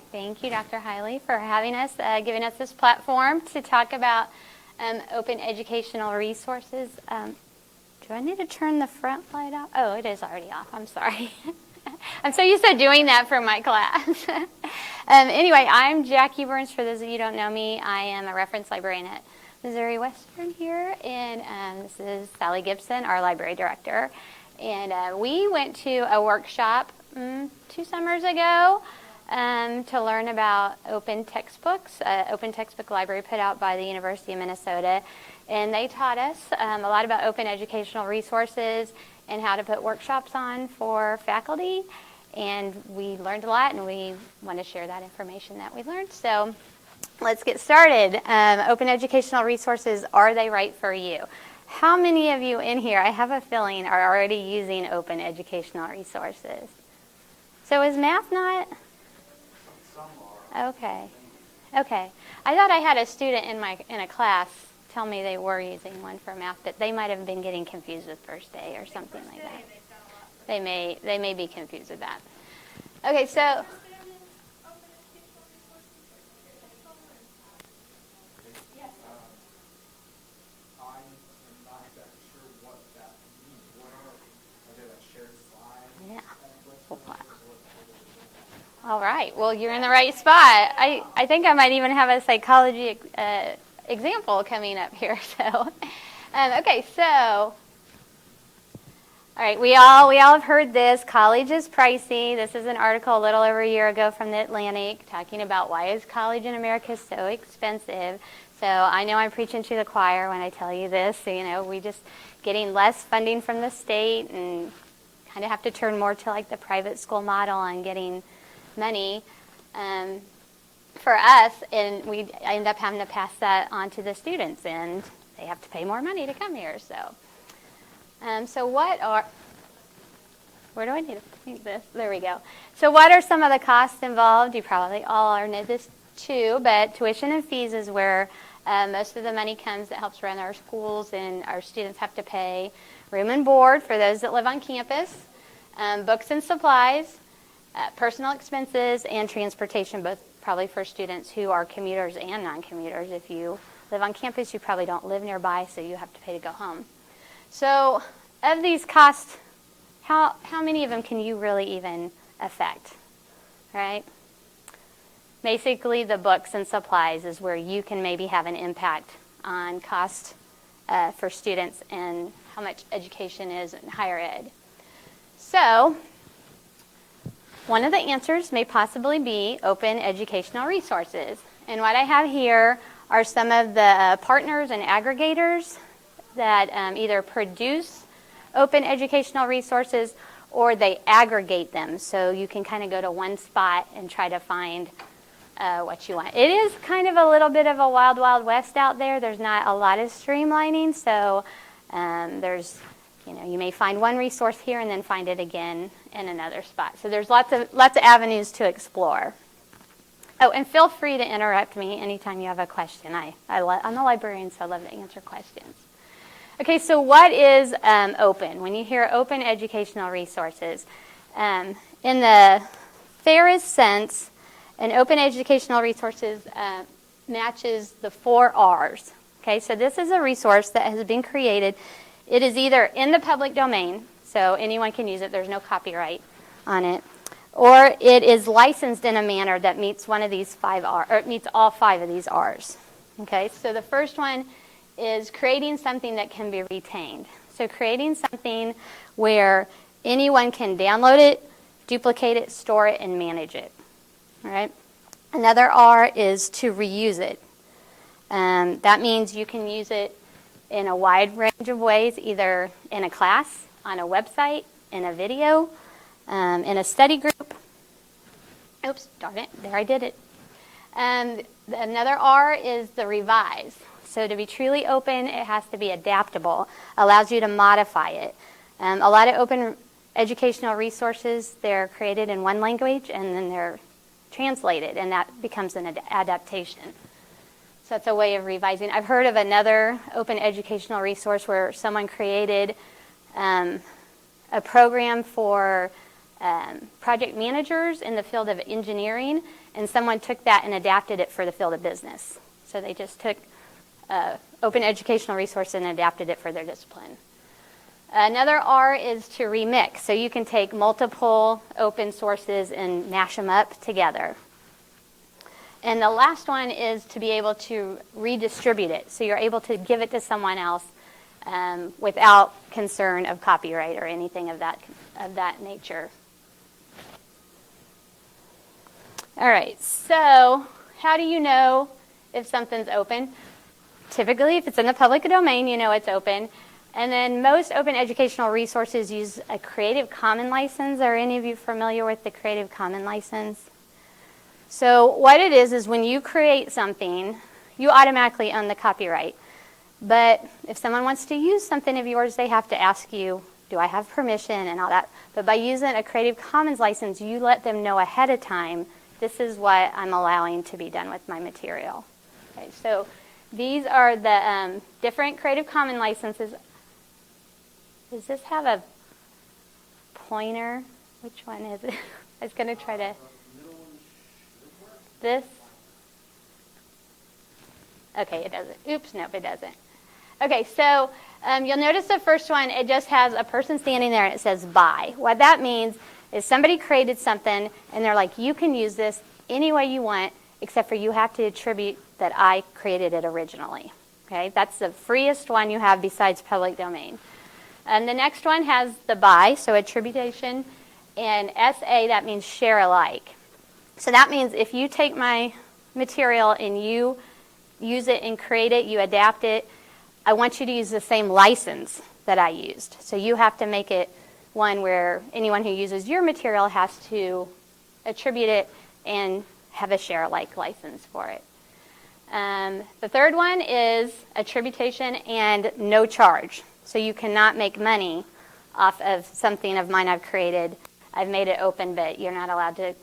right. Thank you, Dr. Hiley, for having us, giving us this platform to talk about open educational resources. Do I need to turn the front light off? Oh, it is already off. I'm sorry. I'm so used to doing that for my class. Anyway, I'm Jackie Burns. For those of you who don't know me, I am a reference librarian at Missouri Western here, and this is Sally Gibson, our library director. And we went to a workshop 2 summers ago to learn about open textbooks, open textbook library put out by the University of Minnesota. And they taught us a lot about open educational resources and how to put workshops on for faculty. And we learned a lot, and we want to share that information that we learned. So let's get started. Open educational resources, are they right for you? How many of you in here, I have a feeling, are already using open educational resources? So is math not? Some are. Okay. I thought I had a student in a class tell me they were using one for math, but they might have been getting confused with First Day or something like that. They may be confused with that. Okay, so all right. Well, you're in the right spot. I think I might even have a psychology example coming up here. So, okay. So, all right. We all have heard this. College is pricey. This is an article a little over a year ago from the Atlantic talking about why is college in America so expensive. So I know I'm preaching to the choir when I tell you this. So, we just getting less funding from the state and kind of have to turn more to like the private school model and getting money for us, and we end up having to pass that on to the students, and they have to pay more money to come here. So, where do I need to point this? There we go. So what are some of the costs involved? You probably all know this too, but tuition and fees is where most of the money comes that helps run our schools, and our students have to pay room and board for those that live on campus, books and supplies, personal expenses, and transportation, both probably for students who are commuters and non-commuters. If you live on campus, you probably don't live nearby, so you have to pay to go home. So of these costs, how many of them can you really even affect, right? Basically, the books and supplies is where you can maybe have an impact on cost for students and how much education is in higher ed. So one of the answers may possibly be open educational resources. And what I have here are some of the partners and aggregators that either produce open educational resources or they aggregate them. So you can kind of go to one spot and try to find what you want. It is kind of a little bit of a wild, wild west out there. There's not a lot of streamlining. So there's you may find one resource here and then find it again in another spot. So there's lots of avenues to explore. Oh, and feel free to interrupt me anytime you have a question. I'm a librarian, so I love to answer questions. Okay, so what is open? When you hear open educational resources, in the fairest sense, an open educational resources matches the 4 R's. Okay, so this is a resource that has been created. It is either in the public domain, so anyone can use it, there's no copyright on it, or it is licensed in a manner that meets one of these 5 R's, or it meets all 5 of these R's. Okay, so the first one is creating something that can be retained. So creating something where anyone can download it, duplicate it, store it, and manage it. All right. Another R is to reuse it. That means you can use it in a wide range of ways, either in a class, on a website, in a video, in a study group. Oops, darn it, there I did it. Another R is the revise. So to be truly open, it has to be adaptable, allows you to modify it. A lot of open educational resources, they're created in one language and then they're translated, and that becomes an adaptation. So that's a way of revising. I've heard of another open educational resource where someone created a program for project managers in the field of engineering, and someone took that and adapted it for the field of business. So they just took open educational resource and adapted it for their discipline. Another R is to remix. So you can take multiple open sources and mash them up together. And the last one is to be able to redistribute it. So you're able to give it to someone else without concern of copyright or anything of that nature. All right, so how do you know if something's open? Typically, if it's in the public domain, you know it's open. And then most open educational resources use a Creative Commons license. Are any of you familiar with the Creative Commons license? So what it is when you create something, you automatically own the copyright. But if someone wants to use something of yours, they have to ask you, do I have permission and all that. But by using a Creative Commons license, you let them know ahead of time, this is what I'm allowing to be done with my material. Okay, so these are the different Creative Commons licenses. Does this have a pointer? Which one is it? I was going to try to... This? Okay, it doesn't. Oops, nope, it doesn't. Okay, so you'll notice the first one, it just has a person standing there and it says by. What that means is somebody created something and they're like, you can use this any way you want, except for you have to attribute that I created it originally. Okay, that's the freest one you have besides public domain. And the next one has the by, so attribution, and SA, that means share alike. So that means if you take my material and you use it and create it, you adapt it, I want you to use the same license that I used. So you have to make it one where anyone who uses your material has to attribute it and have a share alike license for it. The third one is attribution and no charge. So you cannot make money off of something of mine I've created. I've made it open, but you're not allowed to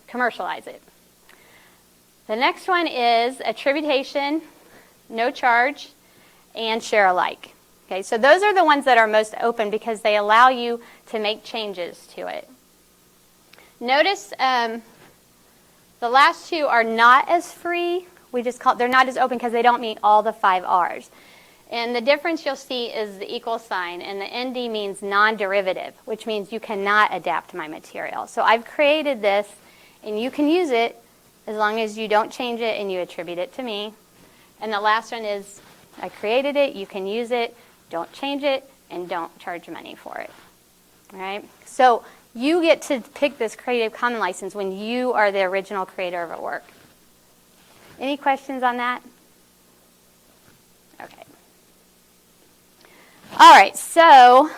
commercialize it. The next one is attribution, no charge, and share alike. Okay, so those are the ones that are most open because they allow you to make changes to it. Notice the last two are not as free. They're not as open because they don't meet all the 5 R's. And the difference you'll see is the equal sign, and the ND means non-derivative, which means you cannot adapt my material. So I've created this, and you can use it as long as you don't change it and you attribute it to me. And the last one is I created it, you can use it, don't change it, and don't charge money for it. All right? So you get to pick this Creative Commons license when you are the original creator of a work. Any questions on that? Okay. All right, so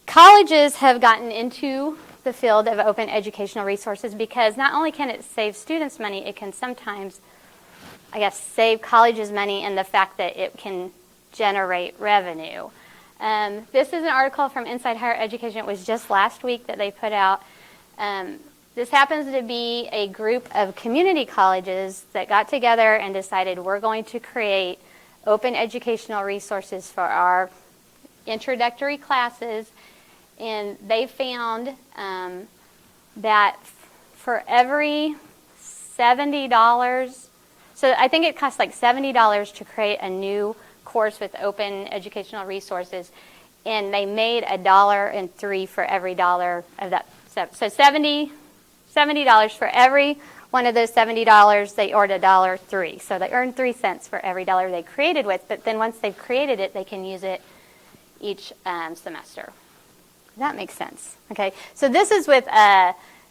colleges have gotten into the field of open educational resources because not only can it save students money, it can sometimes, save colleges money in the fact that it can generate revenue. This is an article from Inside Higher Education. It was just last week that they put out. This happens to be a group of community colleges that got together and decided we're going to create open educational resources for our introductory classes, and they found that for every $70, so I think it costs like $70 to create a new course with open educational resources, and they made $1.03 for every dollar of that. So $70 for every one of those $70, they earned $1.03. So they earned 3 cents for every dollar they created with, but then once they've created it, they can use it each semester. That makes sense. Okay, so this is with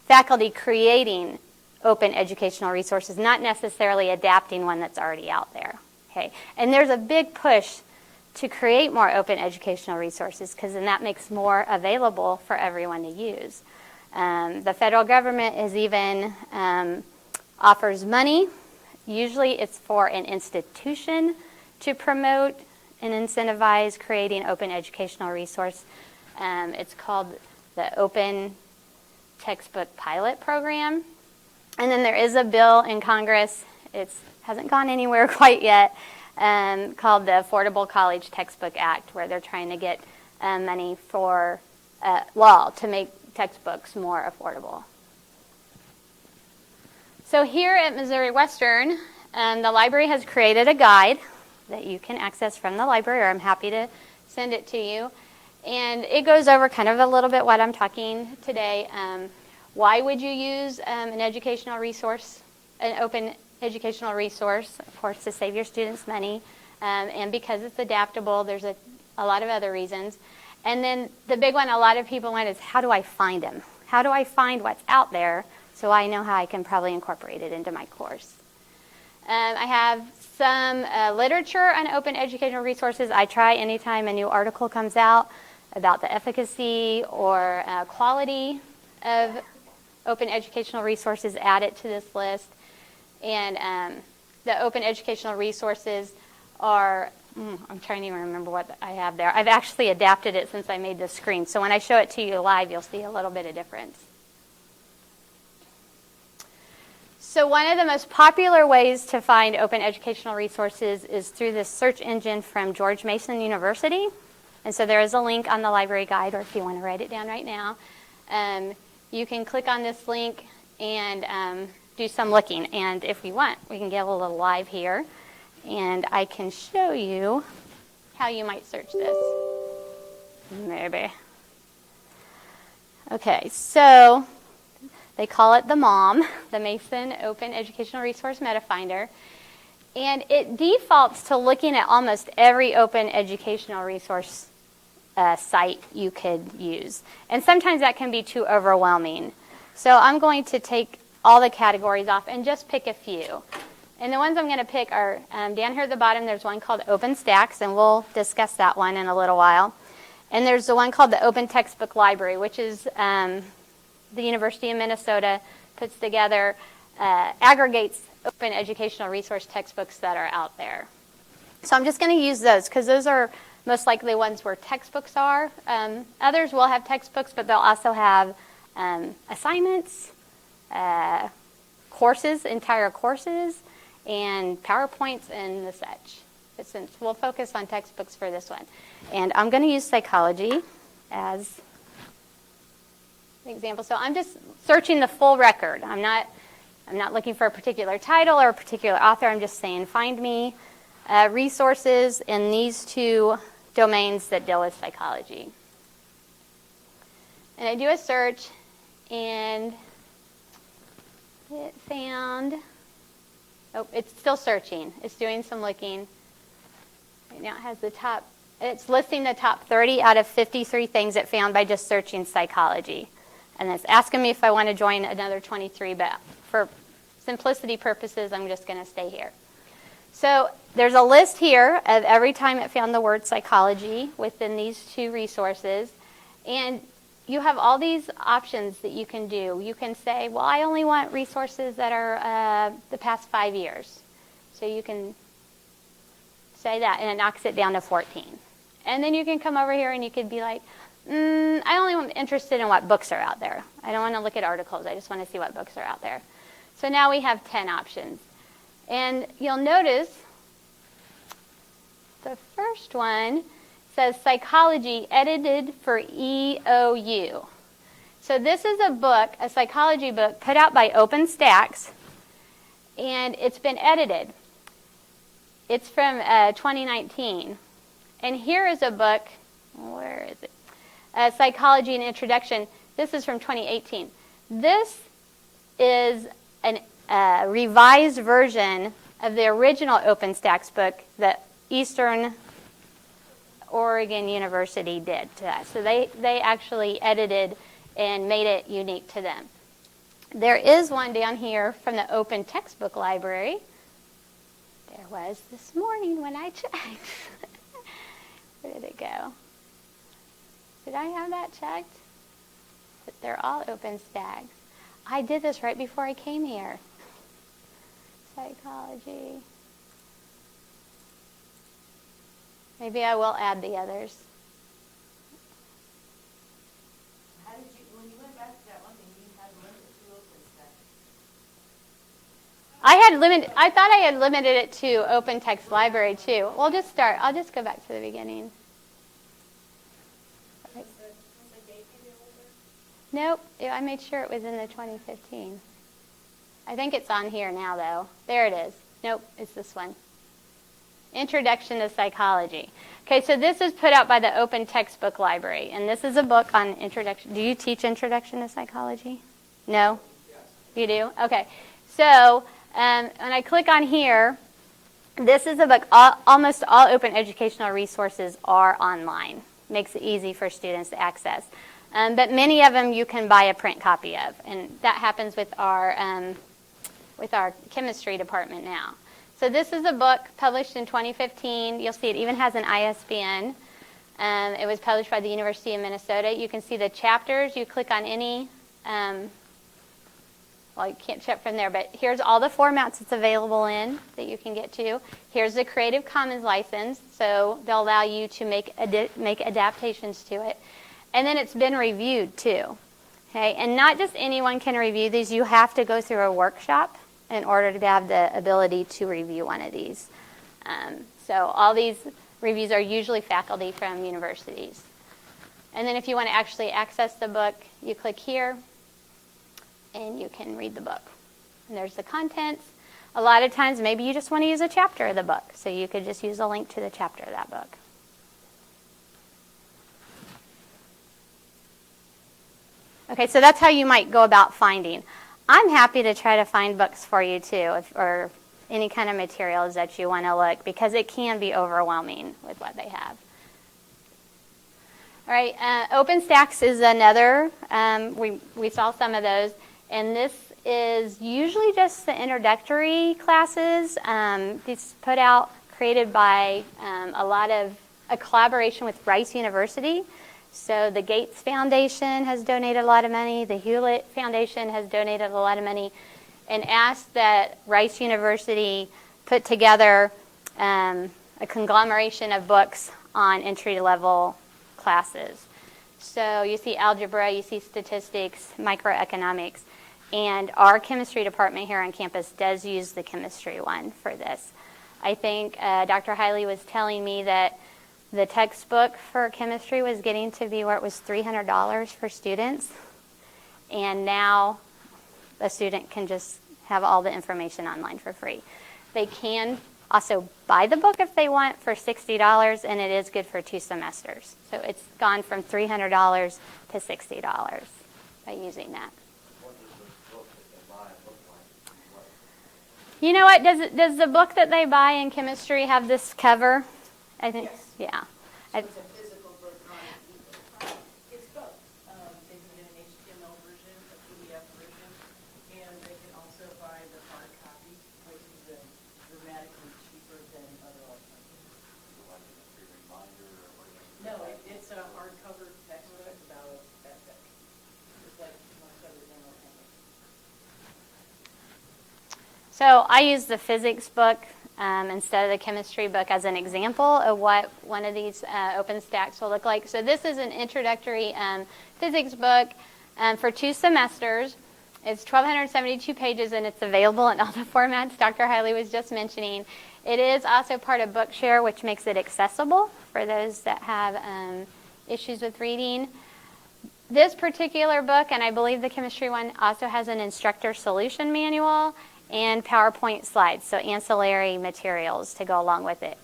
faculty creating open educational resources, not necessarily adapting one that's already out there. Okay, and there's a big push to create more open educational resources because then that makes more available for everyone to use. The federal government is even offers money. Usually it's for an institution to promote and incentivize creating open educational resource. It's called the Open Textbook Pilot Program. And then there is a bill in Congress, it hasn't gone anywhere quite yet, called the Affordable College Textbook Act, where they're trying to get money for law to make textbooks more affordable. So here at Missouri Western, the library has created a guide that you can access from the library, or I'm happy to send it to you. And it goes over kind of a little bit what I'm talking today. Why would you use an educational resource, an open educational resource, of course, to save your students money, and because it's adaptable. There's a lot of other reasons. And then the big one a lot of people want is, how do I find them? How do I find what's out there so I know how I can probably incorporate it into my course? I have some literature on open educational resources. I try anytime a new article comes out about the efficacy or quality of open educational resources, add it to this list. And the open educational resources are, I'm trying to even remember what I have there. I've actually adapted it since I made this screen. So when I show it to you live, you'll see a little bit of difference. So one of the most popular ways to find open educational resources is through this search engine from George Mason University. And so there is a link on the library guide, or if you want to write it down right now, you can click on this link and do some looking. And if we want, we can get a little live here, and I can show you how you might search this. Maybe. Okay, so they call it the MOM, the Mason Open Educational Resource Meta Finder. And it defaults to looking at almost every open educational resource site you could use. And sometimes that can be too overwhelming. So I'm going to take all the categories off and just pick a few. And the ones I'm going to pick are down here at the bottom, there's one called OpenStax, and we'll discuss that one in a little while. And there's the one called the Open Textbook Library, which is the University of Minnesota puts together, aggregates open educational resource textbooks that are out there. So I'm just going to use those because those are most likely ones where textbooks are. Others will have textbooks, but they'll also have assignments, courses, entire courses, and PowerPoints and the such. But since we'll focus on textbooks for this one. And I'm going to use psychology as an example. So I'm just searching the full record. I'm not looking for a particular title or a particular author. I'm just saying find me resources in these two domains that deal with psychology. And I do a search, and it found, oh, it's still searching. It's doing some looking. Right now it has the top, it's listing the top 30 out of 53 things it found by just searching psychology. And it's asking me if I want to join another 23, but for simplicity purposes, I'm just going to stay here. So there's a list here of every time it found the word psychology within these two resources. And you have all these options that you can do. You can say, well, I only want resources that are the past 5 years. So you can say that, and it knocks it down to 14. And then you can come over here and you could be like, I only am interested in what books are out there. I don't want to look at articles. I just want to see what books are out there. So now we have 10 options. And you'll notice the first one says Psychology Edited for EOU. So this is a book, a psychology book, put out by OpenStax, and it's been edited. It's from 2019. And here is a book, where is it? Psychology and Introduction. This is from 2018. This is a revised version of the original OpenStax book that Eastern Oregon University did to that. So they actually edited and made it unique to them. There is one down here from the Open Textbook Library. There was this morning when I checked. Where did it go? Did I have that checked? But they're all OpenStax. I did this right before I came here. Psychology. Maybe I will add the others. How did you, when you went back to that one thing, you had limited to OpenStax? I thought I had limited it to Open Text Library too. We'll just start. I'll just go back to the beginning. Has the date been Nope, I made sure it was in the 2015. I think it's on here now, though. There it is. Nope, it's this one. Introduction to Psychology. Okay, so this is put out by the Open Textbook Library, and this is a book on introduction. Do you teach Introduction to Psychology? No? Yes. You do? Okay. So when I click on here, this is a book. Almost all open educational resources are online. Makes it easy for students to access. But many of them you can buy a print copy of, and that happens with our chemistry department now. So this is a book published in 2015. You'll see it even has an ISBN. It was published by the University of Minnesota. You can see the chapters. You click on any, well, you can't check from there, but here's all the formats it's available in that you can get to. Here's the Creative Commons license, so they'll allow you to make adaptations to it. And then it's been reviewed, too. Okay, and not just anyone can review these. You have to go through a workshop in order to have the ability to review one of these. So all these reviews are usually faculty from universities. And then if you want to actually access the book, you click here, and you can read the book. And there's the contents. A lot of times, maybe you just want to use a chapter of the book, so you could just use a link to the chapter of that book. Okay, so that's how you might go about finding. I'm happy to try to find books for you too, or any kind of materials that you want to look, because it can be overwhelming with what they have. All right, OpenStax is another. We saw some of those, and this is usually just the introductory classes. These put out, created by a collaboration with Rice University. So the Gates Foundation has donated a lot of money. The Hewlett Foundation has donated a lot of money and asked that Rice University put together a conglomeration of books on entry-level classes. So you see algebra, you see statistics, microeconomics, and our chemistry department here on campus does use the chemistry one for this. I think Dr. Hiley was telling me that the textbook for chemistry was getting to be where it was $300 for students, and now a student can just have all the information online for free. They can also buy the book if they want for $60, and it is good for 2 semesters. So it's gone from $300 to $60 by using that. What does the book that they buy look like? You know what? Does the book that they buy in chemistry have this cover? I think, Yes. yeah. So it's a physical book, not an ebook. It's both. They can get an HTML version, a PDF version, and they can also buy the hard copy, which is dramatically cheaper than other alternatives. Like a free reminder or whatever? No, it's a hardcover textbook about that thick. It's like most other general chemistry. So I use the physics book instead of the chemistry book as an example of what one of these OpenStax will look like. So this is an introductory physics book for 2 semesters. It's 1,272 pages, and it's available in all the formats Dr. Hiley was just mentioning. It is also part of Bookshare, which makes it accessible for those that have issues with reading. This particular book, and I believe the chemistry one, also has an instructor solution manual and PowerPoint slides, so ancillary materials to go along with it.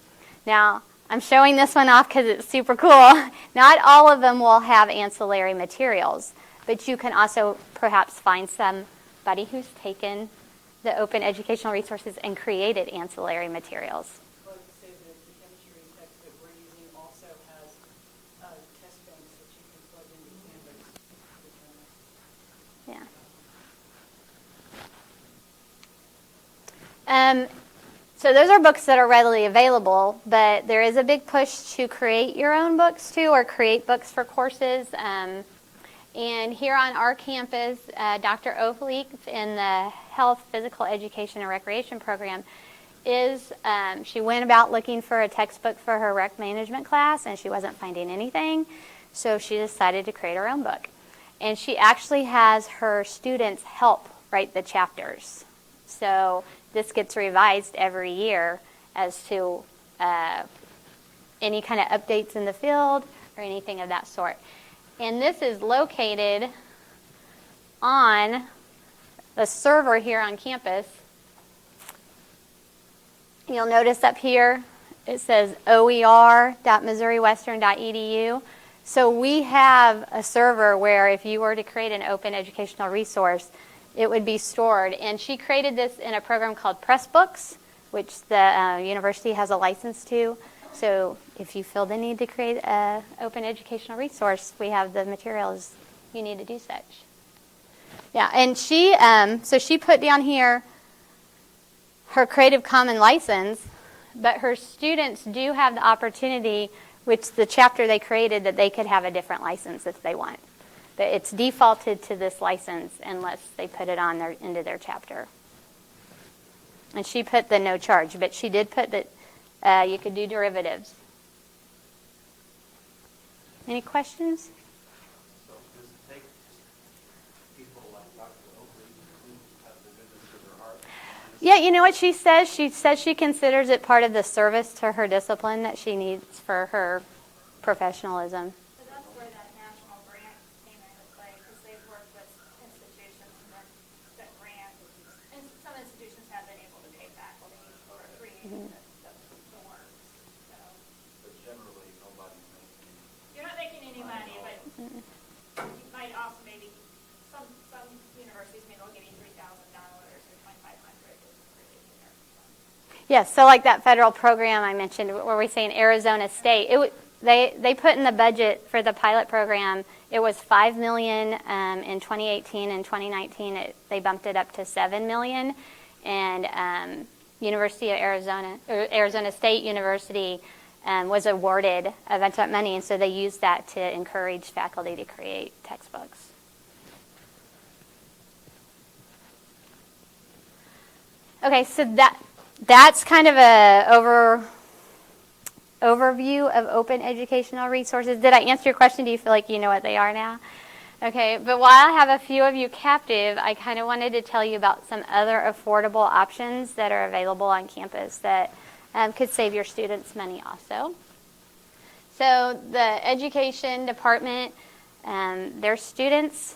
Now, I'm showing this one off because it's super cool. Not all of them will have ancillary materials, but you can also perhaps find somebody who's taken the open educational resources and created ancillary materials. I would say that the chemistry text that we're using also has test banks that you can plug into Canvas. Yeah. So those are books that are readily available, but there is a big push to create your own books too, or create books for courses. And here on our campus, Dr. Ovleek in the Health, Physical Education, and Recreation program she went about looking for a textbook for her rec management class, and she wasn't finding anything, so she decided to create her own book. And she actually has her students help write the chapters. So this gets revised every year as to any kind of updates in the field or anything of that sort. And this is located on the server here on campus, you'll notice up here it says oer.missouriwestern.edu. So we have a server where if you were to create an open educational resource, it would be stored. And she created this in a program called Pressbooks, which the university has a license to. So if you feel the need to create an open educational resource, we have the materials you need to do such. Yeah, and she put down here her Creative Commons license, but her students do have the opportunity, which the chapter they created, that they could have a different license if they want. But it's defaulted to this license unless they put it on into their chapter. And she put the no charge, but she did put that you could do derivatives. Any questions? So does it take people like Dr. Oakley who have the goodness of their heart? Yeah, you know what she says? She says she considers it part of the service to her discipline that she needs for her professionalism. So that's where that national grant came into play, because they've worked with institutions that grant, and some institutions have been able to pay faculty for creating the work. So But generally, nobody's making. you're not making any money, but you might also maybe, some universities maybe will give you $3,000 or $2,500 just for creating their. Yes, so like that federal program I mentioned, where we say in Arizona State, they put in the budget for the pilot program, it was $5 million in 2018 and 2019. They bumped it up to $7 million, and University of Arizona, or Arizona State University, was awarded a bunch of money, and so they used that to encourage faculty to create textbooks. Okay, so that's kind of a overview of open educational resources. Did I answer your question? Do you feel like you know what they are now? Okay, but while I have a few of you captive, I kind of wanted to tell you about some other affordable options that are available on campus that could save your students money also. So the education department, their students,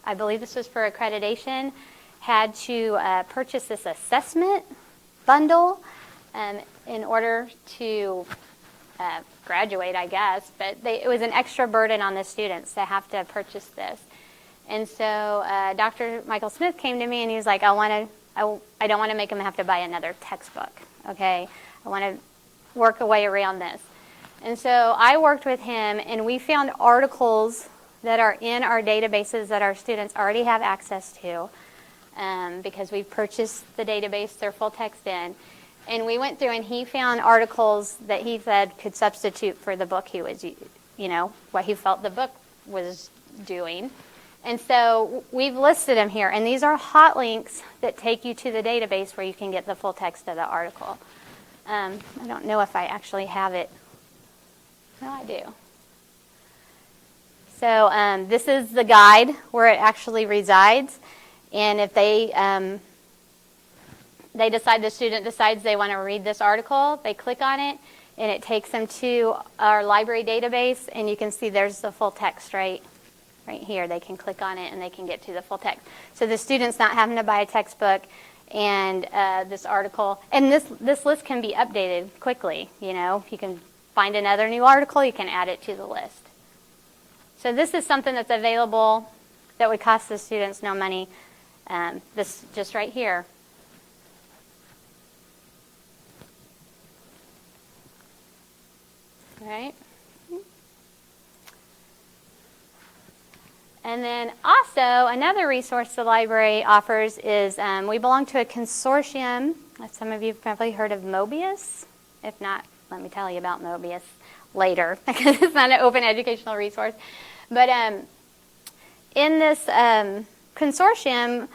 I believe this was for accreditation, had to purchase this assessment bundle in order to graduate, I guess, but it was an extra burden on the students to have to purchase this. And so Dr. Michael Smith came to me and he was like, I don't want to make them have to buy another textbook, okay? I want to work a way around this. And so I worked with him, and we found articles that are in our databases that our students already have access to because we've purchased the database, they're full text in. And we went through and he found articles that he said could substitute for the book he was, what he felt the book was doing. And so we've listed them here. And these are hot links that take you to the database where you can get the full text of the article. I don't know if I actually have it. No, I do. So this is the guide where it actually resides. And if the student decides they want to read this article, they click on it, and it takes them to our library database, and you can see there's the full text right here. They can click on it, and they can get to the full text. So the student's not having to buy a textbook, and this article, and this list can be updated quickly. You can find another new article, you can add it to the list. So this is something that's available that would cost the students no money. This just right here. Right? And then also another resource the library offers is we belong to a consortium. Some of you have probably heard of MWSU. If not, let me tell you about MWSU later because it's not an open educational resource. But in this consortium,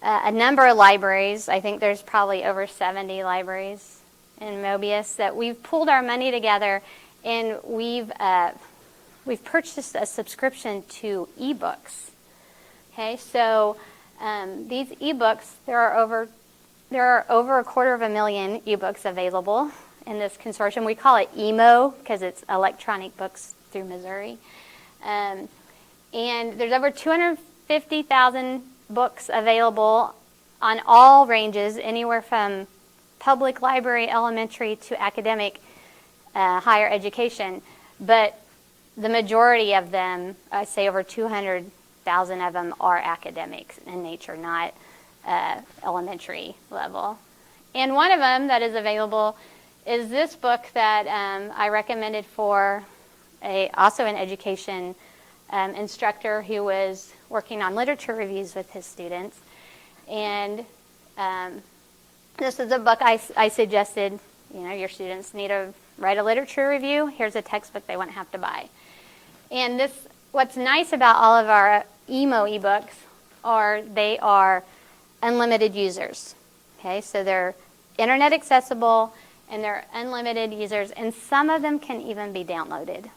a number of libraries, I think there's probably over 70 libraries in MWSU, that we've pulled our money together and we've purchased a subscription to ebooks. Okay, so these ebooks, there are over 250,000 ebooks available in this consortium. We call it EMO because it's Electronic Books Through Missouri. And there's over 250 50,000 books available on all ranges, anywhere from public library, elementary, to academic higher education. But the majority of them, I say over 200,000 of them, are academics in nature, not elementary level. And one of them that is available is this book that I recommended for also an education instructor who was working on literature reviews with his students. And this is a book I suggested, your students need to write a literature review. Here's a textbook they won't have to buy. And what's nice about all of our emo ebooks are they are unlimited users. Okay, so they're internet accessible and they're unlimited users, and some of them can even be downloaded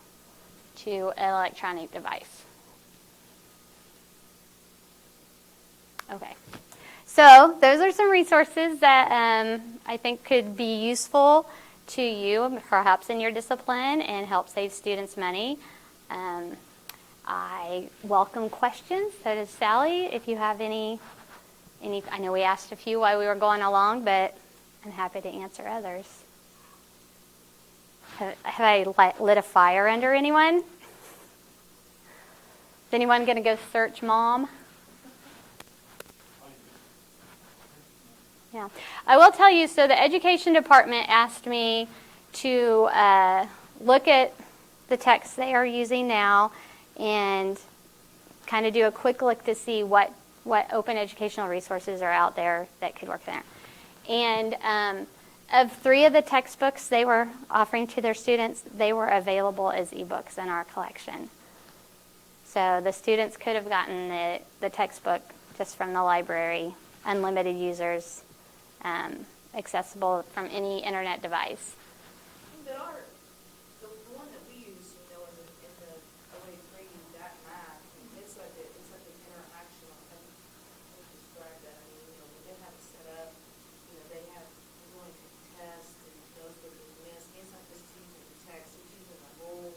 to an electronic device. Okay, so those are some resources that I think could be useful to you, perhaps in your discipline, and help save students money. I welcome questions. So does Sally, if you have any. I know we asked a few while we were going along, but I'm happy to answer others. Have I lit a fire under anyone? Is anyone going to go search Mom? Yeah. I will tell you, so the education department asked me to look at the texts they are using now and kind of do a quick look to see what open educational resources are out there that could work there. And of 3 of the textbooks they were offering to their students, they were available as ebooks in our collection. So the students could have gotten the textbook just from the library, unlimited users, accessible from any internet device. But the one that we use, in the OERs, that math, it's like an interaction. How do you describe that? I mean, when they have it set up, we're going to test and those that are missed. It's not just using the text, it's using the whole.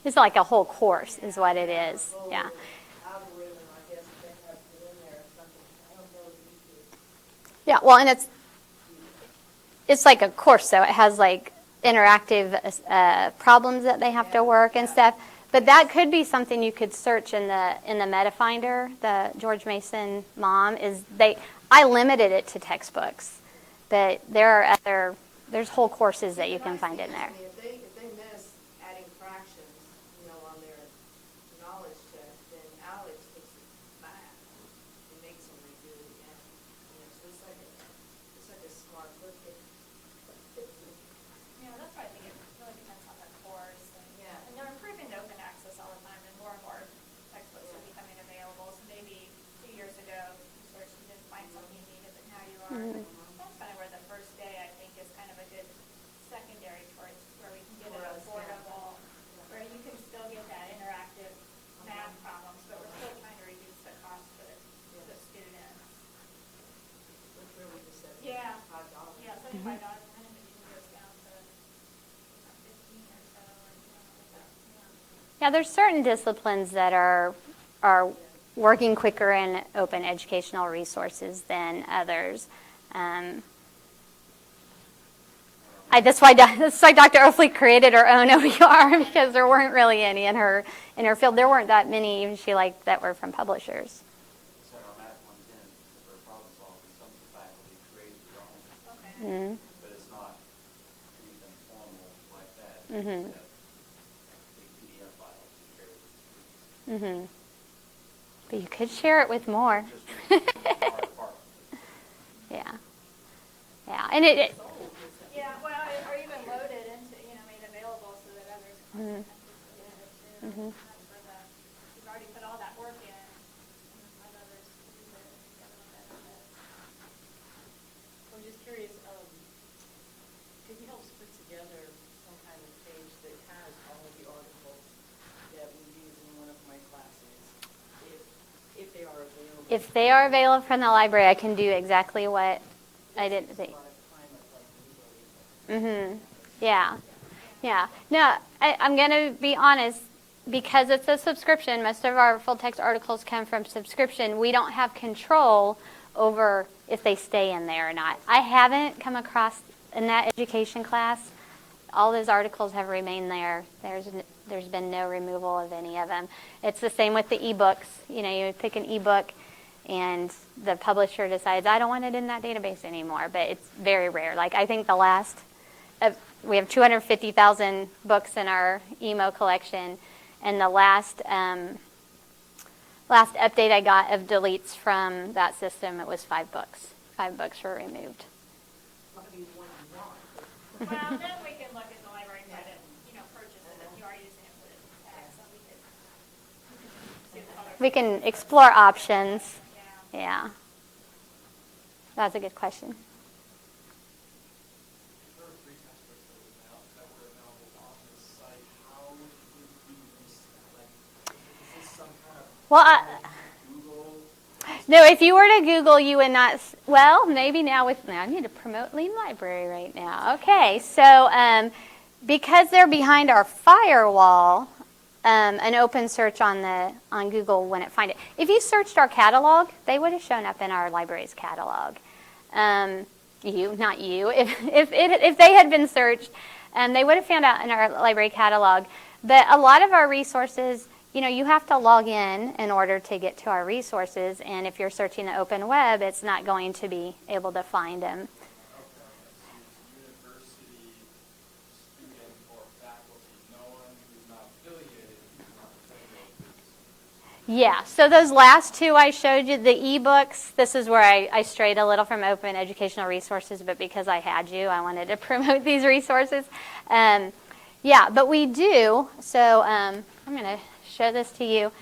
It's like a whole course is what it is. Yeah. Algorithm, I guess, they have put in there or something. I don't know if you could. Yeah, well, and it's like a course, so it has like interactive problems that they have to work and stuff. But that could be something you could search in the Meta Finder. The George Mason Mom I limited it to textbooks, but there's whole courses that you can find in there. If they miss adding fractions, on their knowledge test, then Alex puts it back and makes them redo it again. So it's like a smart book. Yeah, that's why I think it really depends on the course. And they're improving to open access all the time, and more textbooks are becoming available. So maybe 2 years ago, you searched and didn't find something you needed, but now you are. That's kind of where the first day, I think, is kind of a good secondary choice, where we can get it affordable, where you can still get that interactive math problems, but we're still trying to reduce the cost for the students. That's where we just said Yeah. $5. Yeah, $75, and then it usually goes down to 15 or so, or like that. Yeah, there's certain disciplines that are working quicker in open educational resources than others. That's why Dr. Oakley created her own OER, because there weren't really any in her field. There weren't that many even she liked that were from publishers. So our math one's in for problem solving. Some of the faculty created their own, Okay. but it's not anything formal like that. Mhm. It's a big PDF file to share with students. But you could share it with more. Just our department. Yeah. Yeah, and it Yeah, well, or even loaded into, made available so that others can get it too. You've already put all that work in, and let others use it and get them benefit. I'm just curious, could you help us put together some kind of page that has all of the articles that we use in one of my classes, if they are available? if they are available from the library, I can do exactly what I did. Yeah. Yeah. No, I'm going to be honest. because it's a subscription, most of our full text articles come from subscription. We don't have control over if they stay in there or not. I haven't come across in that education class. All those articles have remained there. There's been no removal of any of them. It's the same with the ebooks. You know, you pick an ebook and the publisher decides, I don't want it in that database anymore, but it's very rare. Like, I think we have 250,000 books in our emo collection, and the last update I got of deletes from that system, it was 5 books. 5 books were removed. Not be one you want. Well, then we can look at the library guide and, purchase it if you're already using it for the tag, so we could see the other. We can explore options. Yeah. Yeah. That's a good question. There were 3 textbooks that were available on the site. How would we use that? Like, is this some kind of Google? No, if you were to Google, you would not. Well, maybe now I need to promote Lean Library right now. Okay, so because they're behind our firewall, an open search on Google wouldn't find it. If you searched our catalog, they would have shown up in our library's catalog. Not you. If they had been searched, they would have found out in our library catalog. But a lot of our resources, you have to log in order to get to our resources. And if you're searching the open web, it's not going to be able to find them. University student or faculty, no one who's not affiliated, who's not affiliated. Yeah, so those last 2 I showed you, the ebooks, this is where I strayed a little from open educational resources, but because I had you, I wanted to promote these resources. Yeah, but we do, so I'm going to show this to you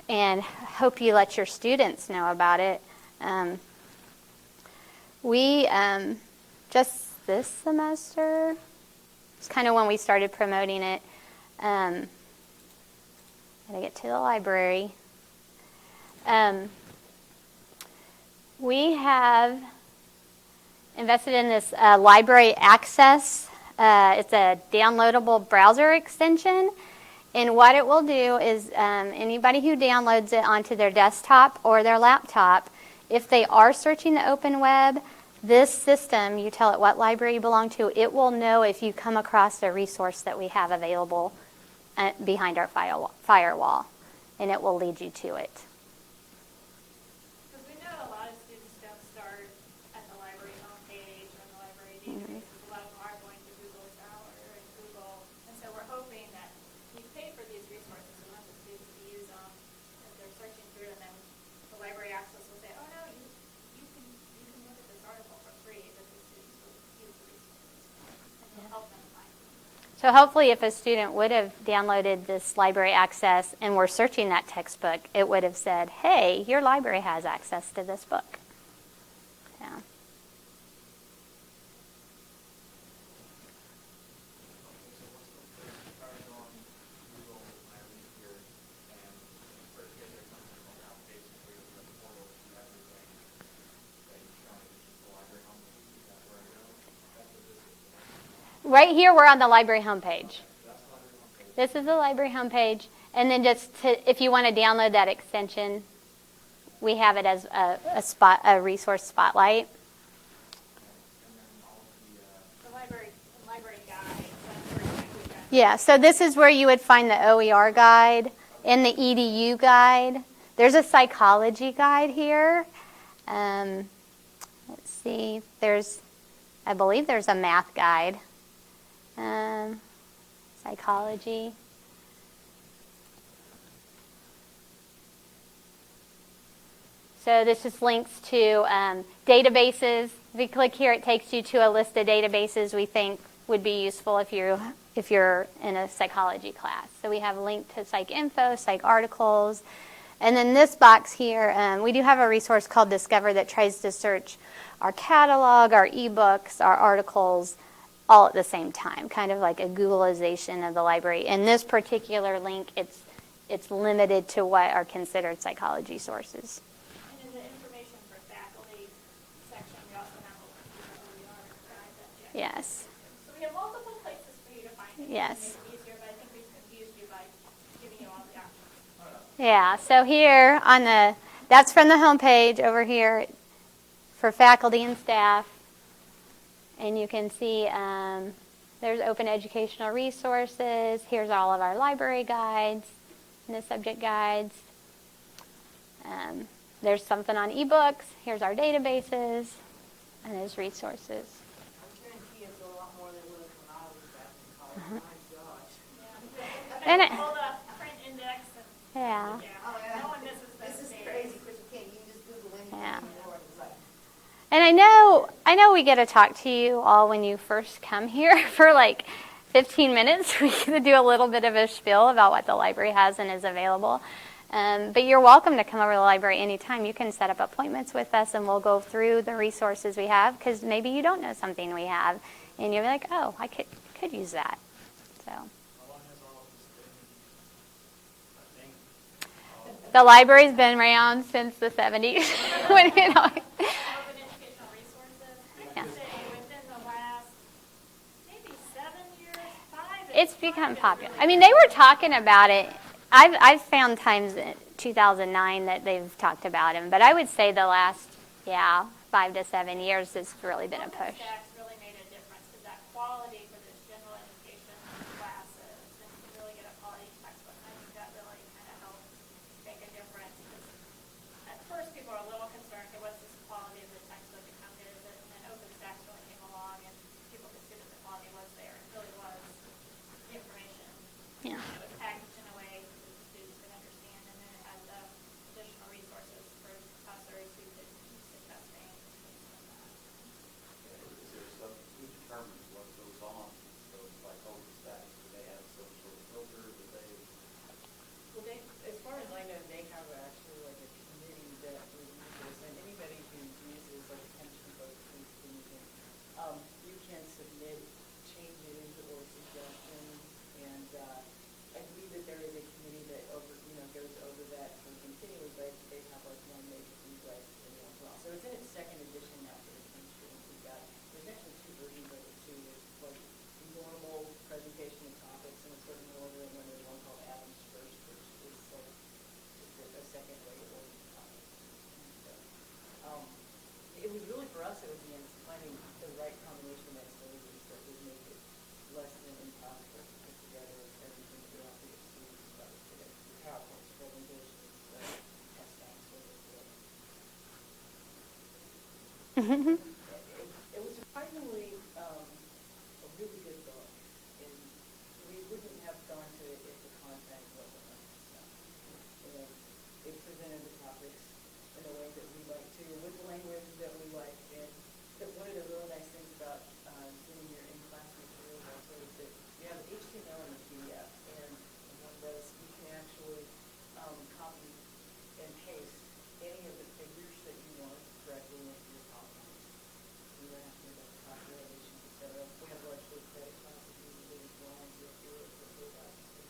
and hope you let your students know about it. We, just this semester, it's kind of when we started promoting it. Gotta get to the library. We have invested in this library access. It's a downloadable browser extension. And what it will do is anybody who downloads it onto their desktop or their laptop, if they are searching the open web, this system, you tell it what library you belong to, it will know if you come across a resource that we have available behind our firewall, and it will lead you to it. Because we know a lot of students don't start at the library homepage or the library database. A lot of them are going to Google Scholar and Google, and so we're hoping that we pay for these resources. We want the students to use them as they're searching through, and then the library access will say, "Oh no, you can look at this article for free," that the students will use the resources and help them find it. So hopefully if a student would have downloaded this library access and were searching that textbook, it would have said, hey, your library has access to this book. Yeah. Right here, we're on the library homepage. This is the library homepage. And then if you want to download that extension, we have it as a resource spotlight. The library guide. That's where you can. Yeah, so this is where you would find the OER guide and the EDU guide. There's a psychology guide here. Let's see. I believe there's a math guide. Psychology. So this just links to databases. If you click here, it takes you to a list of databases we think would be useful if you're in a psychology class. So we have a link to Psych Info, Psych Articles. And then this box here, we do have a resource called Discover that tries to search our catalog, our ebooks, our articles, all at the same time, kind of like a Googleization of the library. In this particular link, it's limited to what are considered psychology sources. And in the information for faculty section, we also have a link to the OER guide that Jack. Yes. So we have multiple places for you to find it. Yes. To make it easier, but I think we've confused you by giving Yeah, so here on that's from the homepage over here for faculty and staff. And you can see there's open educational resources. Here's all of our library guides and the subject guides. There's something on ebooks. Here's our databases and those resources. I guarantee it's a lot more than it was when I was back in college. My gosh. Yeah. And Pull the print index and yeah. Oh, yeah. no one misses those This is days. crazy because you can just Google anything Yeah. anymore. It's like, And I know we get to talk to you all when you first come here for like 15 minutes. We get to do a little bit of a spiel about what the library has and is available. But you're welcome to come over to the library anytime. You can set up appointments with us and we'll go through the resources we have because maybe you don't know something we have and you'll be like, oh, I could use that. So How long has all of this been a thing? the library's been around since the 70s. when, Open educational resources. I would say within the last maybe 7 years, 5. It's become popular. I mean, they were talking about it. I've found times in 2009 that they've talked about him, but I would say the last, 5 to 7 years has really been a push. Stacks really made a difference because that quality for those general education classes and to really get a quality textbook, I think that really kind of helped make a difference. Because at first people are a little concerned, okay, what's this quality of the textbook and how good is it? And then OpenStax really came along and people could see that the quality was there. It really was the information. Yeah. It was packaged in a way that the students could understand, and then it had the additional resources for professors who could use the testing and things like that. Is there some, who determines what goes on? So like OpenStax, do they have some sort of filter? Do they? well, they, as far as I know, they have actually like a committee that reviews this, and anybody who uses like attention focused anything, you can submit changes or suggestions, and I believe that there is a committee that goes over that continually, but they have like one major rewrite every once in a while. So it's in its second edition now for the 10 students. There's actually 2 versions of it too. There's like normal presentation of topics in a certain order, and then there's one called Adams First, which is like just a second way to order the topics. So, it was really for us, it was finding the right combination of activities that would make it less than impossible to put together everything that we have to get students about today. PowerPoints, presentations, test banks, whatever. It was surprisingly a really good book, and we wouldn't have gone to it if the content wasn't like this. And it presented the topics in a way that we like to, with the language that we like. And one of the really nice things about sitting here in class materials also is that you have HTML and a PDF, and one of those you can actually copy and paste any of the figures that you want directly into your PowerPoint. You don't have to do that calculation, etc. We have largely credit classes usually as well, and you'll do it for about 15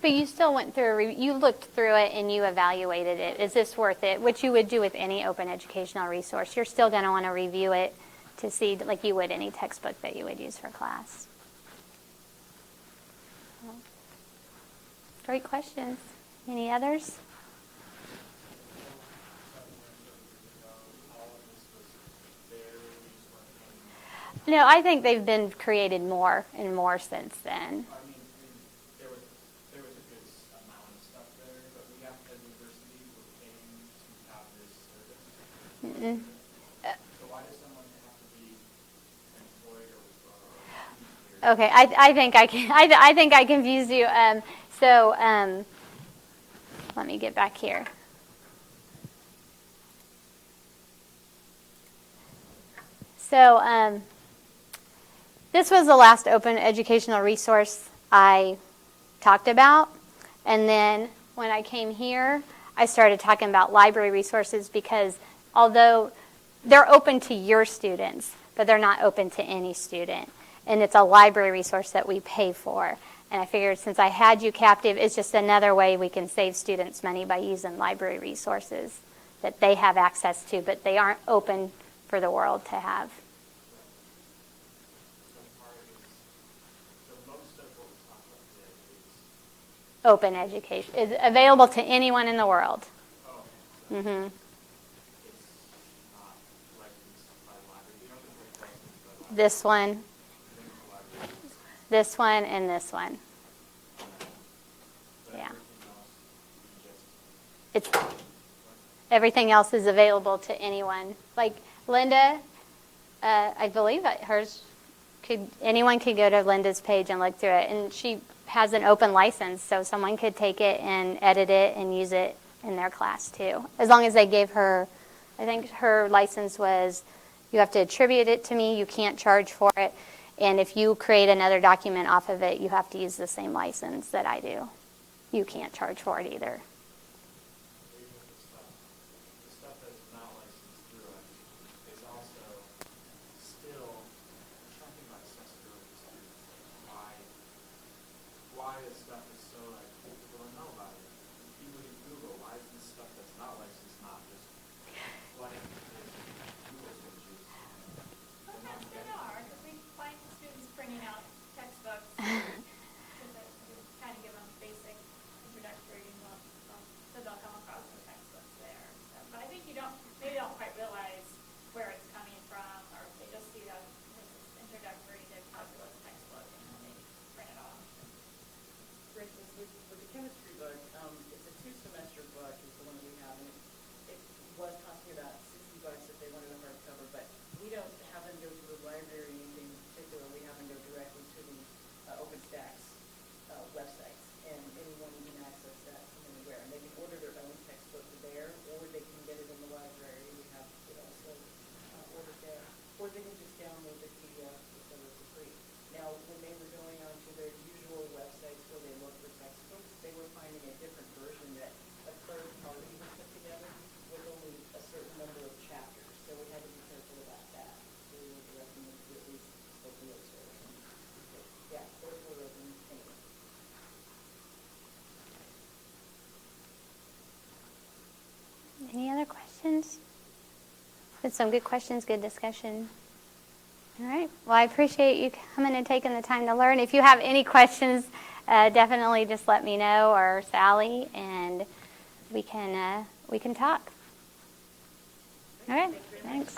But you still went through, you looked through it and you evaluated it. Is this worth it? Which you would do with any open educational resource. You're still going to want to review it to see, like you would any textbook that you would use for class. Great questions. Any others? No, I think they've been created more and more since then. I mean, there was a good amount of stuff there, but we have the university we're paying to have this service. So why does someone have to be employed or Okay, I think I think I confused you. Let me get back here. So this was the last open educational resource I talked about. And then when I came here, I started talking about library resources because although they're open to your students, but they're not open to any student. And it's a library resource that we pay for. And I figured since I had you captive, it's just another way we can save students money by using library resources that they have access to, but they aren't open for the world to have. So most of what we talked about today is open education. It's available to anyone in the world. Oh, hmm it's not licensed by the library. You don't think it's licensed by the library? This one, You think the library is? this one, and this one. But Yeah. everything else, you just, It's everything else is available to anyone. Like Linda, I believe that hers anyone could go to Linda's page and look through it, and she has an open license, so someone could take it and edit it and use it in their class too, as long as they gave her. I think her license was, you have to attribute it to me, you can't charge for it, and if you create another document off of it, you have to use the same license that I do. You can't charge for it either. even the stuff that is not licensed through it is also still, I'm trying to think about accessibility to students. Why this stuff is so, like, people don't know about it. If you look at Google, why is this stuff that's not licensed not just flooding Google searches? Sometimes they are, because we find students printing out textbooks, because kind of give them basic introductory, so they'll come across the textbooks there. So, but I think they don't quite realize where it's coming from, or they just see that this is introductory to calculus textbook, and then they print it off. For instance, with the chemistry book, it's a 2-semester book, is the one that we have, and it was costing about $60 if they wanted a hardcover, but we don't have them go to the library or anything in particular. We have them go directly to the OpenStax websites, and anyone can access that from anywhere. And they can order their own textbook there, or they can get it in the library. We have it also ordered there, or they can just download the PDF for free. Now, when they were going on to their usual websites where they look for textbooks, they were finding a different version that a third party had put together with only a certain number of chapters. So we had to be careful about that. So we were directing them to at least open those versions. Yeah, those were open anyway. Any other questions? It's some good questions, good discussion. All right. Well, I appreciate you coming and taking the time to learn. If you have any questions, definitely just let me know, or Sally, and we can talk. All right. Thanks.